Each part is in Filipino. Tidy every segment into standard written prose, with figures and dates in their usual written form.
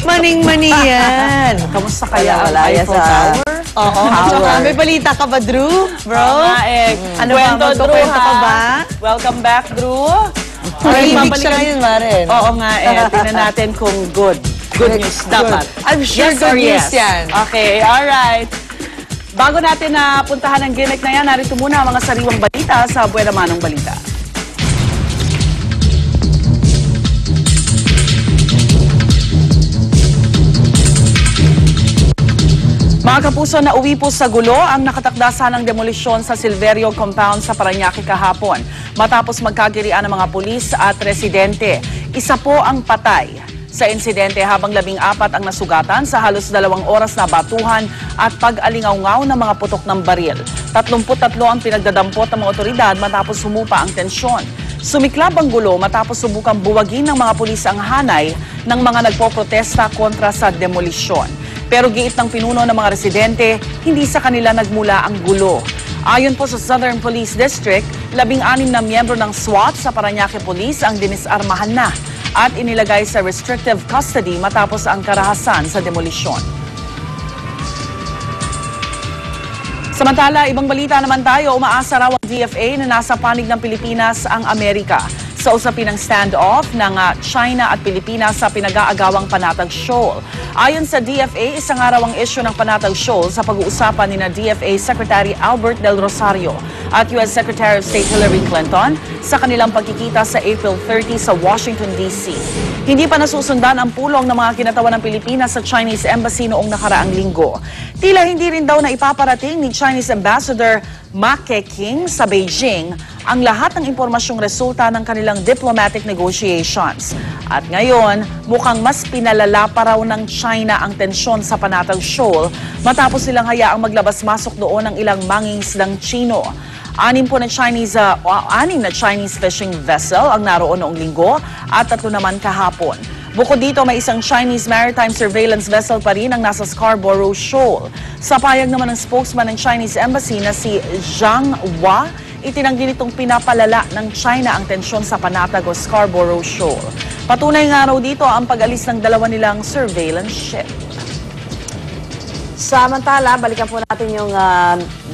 Maning-mani yan. Kamusta kaya ang Wala Eiffel Tower? Oo. May balita ka ba, Drew? Bro? Ano ba? Magkukwento ka ba? Welcome back, Drew. Ay, ibig siya ngayon, Maren. Oo nga tingnan natin kung good. Good news dapat. I'm sure Yes or good news yes? yan. Okay, alright. Bago natin na puntahan ang gimmick na yan, narito muna ang mga sariwang balita sa Buena Manong Balita. Mga kapuso, nauwi po sa gulo ang nakatakda ng demolisyon sa Silverio Compound sa Parañaque kahapon. Matapos magkagirian ng mga pulis at residente, isa po ang patay sa insidente habang 14 ang nasugatan sa halos 2 oras na batuhan at pag-alingaw-ngaw ng mga putok ng baril. 33 ang pinagdadampot ng mga otoridad matapos humupa ang tensyon. Sumiklab ang gulo matapos subukang buwagin ng mga pulis ang hanay ng mga nagpoprotesta kontra sa demolisyon. Pero giit ng pinuno ng mga residente, hindi sa kanila nagmula ang gulo. Ayon po sa Southern Police District, 16 na miyembro ng SWAT sa Parañaque Police ang dinisarmahan na at inilagay sa restrictive custody matapos ang karahasan sa demolisyon. Samantala, ibang balita naman tayo, umaasa raw ang DFA na nasa panig ng Pilipinas ang Amerika sa usapin ng standoff ng China at Pilipinas sa pinag-aagawang Panatag Shoal. Ayon sa DFA, isang araw ang issue ng Panatag Shoal sa pag-uusapan ni DFA Secretary Albert Del Rosario at U.S. Secretary of State Hillary Clinton sa kanilang pagkikita sa April 30 sa Washington, D.C. Hindi pa nasusundan ang pulong ng mga kinatawan ng Pilipinas sa Chinese Embassy noong nakaraang linggo. Tila hindi rin daw na ipaparating ni Chinese Ambassador Ma Keqing sa Beijing ang lahat ng impormasyong resulta ng kanilang diplomatic negotiations. At ngayon, mukhang mas pinalala pa raw ng China ang tensyon sa Panatag Shoal matapos silang hayaang maglabas-masok doon ng ilang mangingisdang Chino. Anim na Chinese fishing vessel ang naroon noong linggo at 3 naman kahapon. Bukod dito, may isang Chinese maritime surveillance vessel pa rin ang nasa Scarborough Shoal. Sa payag naman ng spokesman ng Chinese Embassy na si Zhang Hua, itinanggi nitong pinapalala ng China ang tensyon sa Panatag o Scarborough Shoal. Patunay nga raw dito ang pag-alis ng 2 nilang surveillance ship. Samantala, balikan po natin yung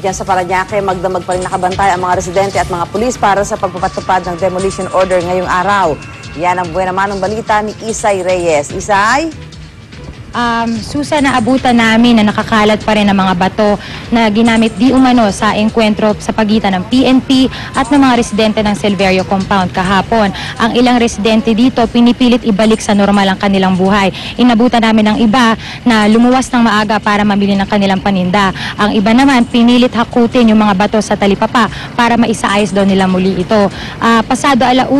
dyan sa Parañaque, magdamag pa rin nakabantay ang mga residente at mga pulis para sa pagpapatupad ng demolition order ngayong araw. Yan ang Buena Manong Balita ni Isay Reyes. Isay? Susa, naabutan namin na nakakalat pa rin ang mga bato na ginamit di umano sa engkwentro sa pagitan ng PNP at ng mga residente ng Silverio Compound kahapon. Ang ilang residente dito pinipilit ibalik sa normal ang kanilang buhay. Inabutan namin ng iba na lumuwas ng maaga para mamili ng kanilang paninda. Ang iba naman pinilit hakutin yung mga bato sa talipapa para maisaayos daw nila muli ito. Pasado 1:00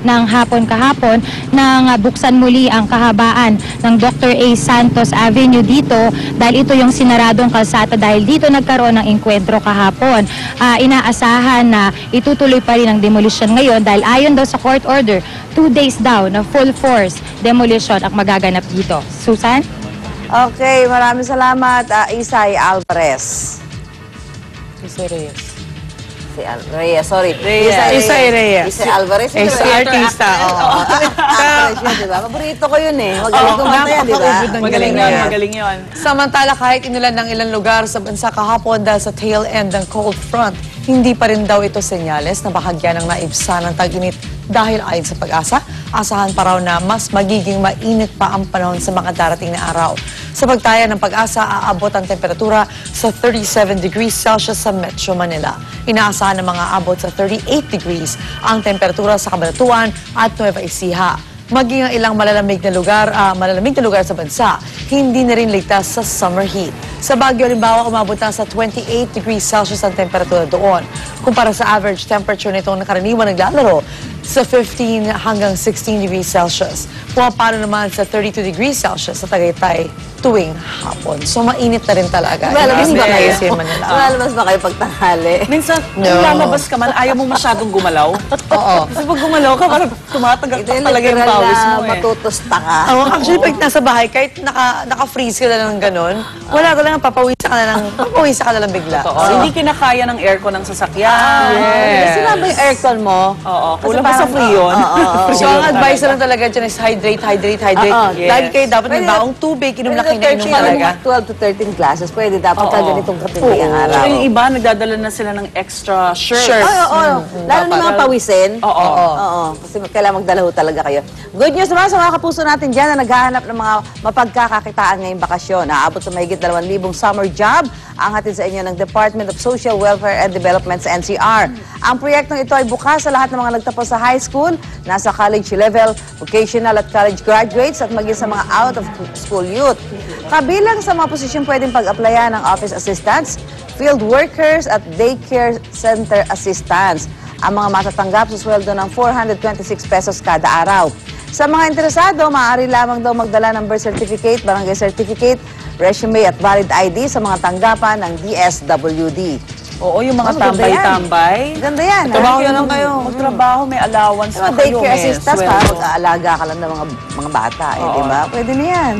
ng hapon kahapon nang buksan muli ang kahabaan ng Dr. A. Santos Avenue dito dahil ito yung sinaradong kalsata dahil dito nagkaroon ng engkwentro kahapon. Inaasahan na itutuloy pa rin ang demolition ngayon dahil ayon daw sa court order, 2 days daw na full force demolition ang magaganap dito. Susan? Okay, maraming salamat, Isay Alvarez. Isay Reyes. Reyes, sorry. Isay Reyes. Isay Alvarez. Isay artista. Actress yun, diba? Paborito ko yun eh. Magaling kumanta yan, diba? Magaling yun. Samantala, kahit inulan ng ilang lugar sa bansa kahapon dahil sa tail end ng cold front, hindi pa rin daw ito senyales na bahagya ng naibsa ng tag-init dahil ayon sa Pag-asa, asahan pa raw na mas magiging mainit pa ang panahon sa mga darating na araw. Sa pagtaya ng Pag-asa, aabot ang temperatura sa 37 degrees Celsius sa Metro Manila. Inaasahan ng mga abot sa 38 degrees ang temperatura sa Cabanatuan at Nueva Ecija. Maging ang ilang malalamig na lugar sa bansa, hindi na rin ligtas sa summer heat. Sa Baguio, halimbawa, umabot na sa 28 degrees Celsius ang temperatura doon. Kumpara sa average temperature nitong nakaraniwan naglalaro sa 15 hanggang 16 degrees Celsius. Pumapalo naman sa 32 degrees Celsius sa Tagaytay tuwing hapon. So, mainit na rin talaga. Lalabas ba kayo? Manila. Lalabas ba kayo pagtanghali? Minsan, kung lalabas ka man, ayaw mo masyadong gumalaw. Oo. Kasi pag gumalaw ka, parang tumatagak Ito yung talaga yung literal pawis mo na matutusta ka. Actually, pag nasa bahay, kahit naka-freeze ka na ng ganun, wala talagang papawisa ka na lang bigla. Hindi kinakaya ng aircon ng sasakyan. Kasi nga ba yung aircon mo? Oo, Kasi kulang pa sa parang- free yun. So, ang advice na lang talaga dyan is hydrate. Yes. Lagi kayo dapat may Pwede baong tubig, inom na kayo na inom 13, talaga. 12 to 13 glasses, pwede dapat ka ganitong katindi ang araw. So yung iba, nagdadala na sila ng extra shirt. Shirt. Oo. Lalo na mga pawisin. Oo. Kasi kailangan magdala ho talaga kayo. Good news naman sa mga kapuso natin dyan na naghahanap ng mga mapagkakakitaan ngayong bakasyon. Naabot sa mahigit 2,000 summer job ang hatid sa inyo ng Department of Social Welfare and Development sa NCR. Ang proyektong ito ay bukas sa lahat ng mga nagtapos sa high school, nasa college level, vocational at college graduates at maging sa mga out-of-school youth. Kabilang sa mga posisyon pwedeng pag-applyan ng office assistants, field workers at daycare center assistants. Ang mga matatanggap sa sweldo ng 426 pesos kada araw. Sa mga interesado, maaari lamang daw magdala ng birth certificate, barangay certificate, resume at valid ID sa mga tanggapan ng DSWD. Oo, yung mga Maganda yan. tambay-tambay. Ganda yan. Trabaho na lang kayo. Magtrabaho, may allowance Mga pa kayo. daycare may assistants, sweldo. para mag-aalaga ka lang ng mga bata. Di ba? Pwede na yan.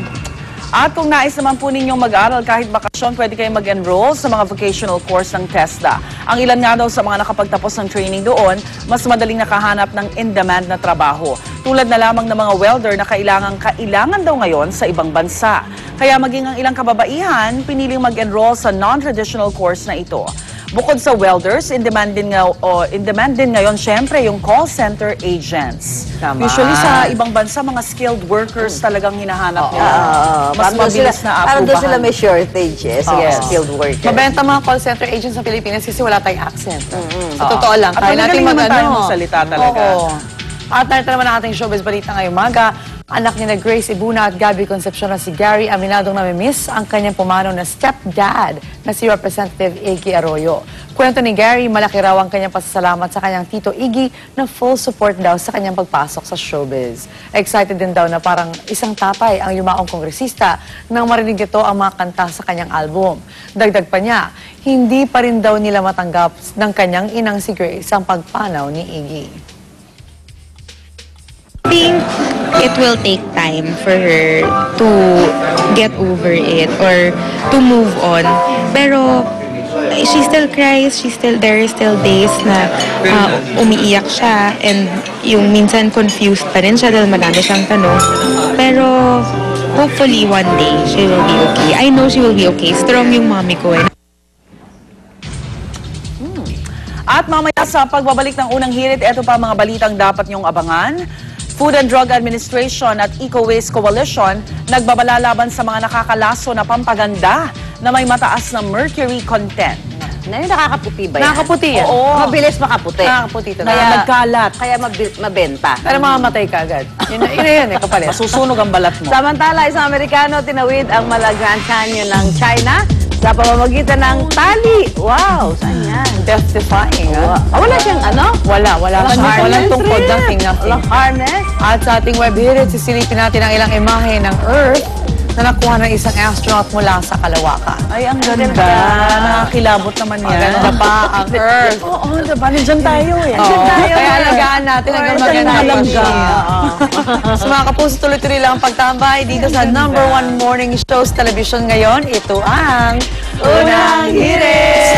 At kung nais naman po ninyong mag-aral kahit bakasyon, pwede kayong mag-enroll sa mga vocational course ng TESDA. Ang ilan nga daw sa mga nakapagtapos ng training doon, mas madaling nakahanap ng in-demand na trabaho. Tulad na lamang ng mga welder na kailangan daw ngayon sa ibang bansa. Kaya maging ang ilang kababaihan, piniling mag-enroll sa non-traditional course na ito. Bukod sa welders, in demand din ngayon syempre yung call center agents. Tama. Usually sa ibang bansa, mga skilled workers talagang hinahanap nila. Mas Parang doon mabilis na Parang doon sila aprubahan. may shortage sa mga skilled workers. Mabenta mga call center agents sa Pilipinas kasi wala tayong accent. Sa totoo lang. At magaling naman tayo magsalita talaga. Oo. At narito naman ang ating showbiz balita ngayong umaga. Anak ni na Grace Ibuna at Gabby Concepcion na si Gary aminadong namimiss ang kanyang pumanaw na stepdad na si Representative Iggy Arroyo. Kwento ni Gary, malaki raw ang kanyang pasasalamat sa kanyang tito Iggy na full support daw sa kanyang pagpasok sa showbiz. Excited din daw na parang isang tatay ang yumaong kongresista nang marinig ito ang mga kanta sa kanyang album. Dagdag pa niya, hindi pa rin daw nila matanggap ng kanyang inang si Grace ang pagpanaw ni Iggy. I think it will take time for her to get over it or to move on. Pero she still cries, there are still days na umiiyak siya and yung minsan confused pa rin siya dahil marami siyang tanong. Pero hopefully one day she will be okay. I know she will be okay. Strong yung mommy ko eh. At mamaya sa pagbabalik ng unang hirit, eto pa mga balitang dapat niyong abangan. Food and Drug Administration at Eco-Waste Coalition nagbabala laban sa mga nakakalaso na pampaganda na may mataas na mercury content. Na yung nakakaputi ba yan? Nakakaputi yan. Oo. Mabilis makaputi. Nakakaputi ito. Kaya nagkalat. Kaya mabenta. Pero mamamatay ka agad. Yun na kapalit. Masusunog ang balat mo. Samantala, isang Amerikano tinawid ang Malagrand Canyon ng China sa pamamagitan ng tali. Wow, saan yan? Death-defying, ha? Wala siyang ano? Wala. Walang tungkod, nothing. Walang harness? At sa ating web hirit, sisilipin natin ang ilang imahe ng Earth na nakuha ng isang astronaut mula sa Kalawakan. Ay, ang ganda. Nakakilabot naman yan. Maganda pa ang Earth. Oo, diba? Nandiyan tayo eh. Kaya alagaan natin hanggang maganda yung So mga kapuso, tuloy-tuloy lang ang pagtambay dito sa #1 morning shows television ngayon. Ito ang Unang Hirit!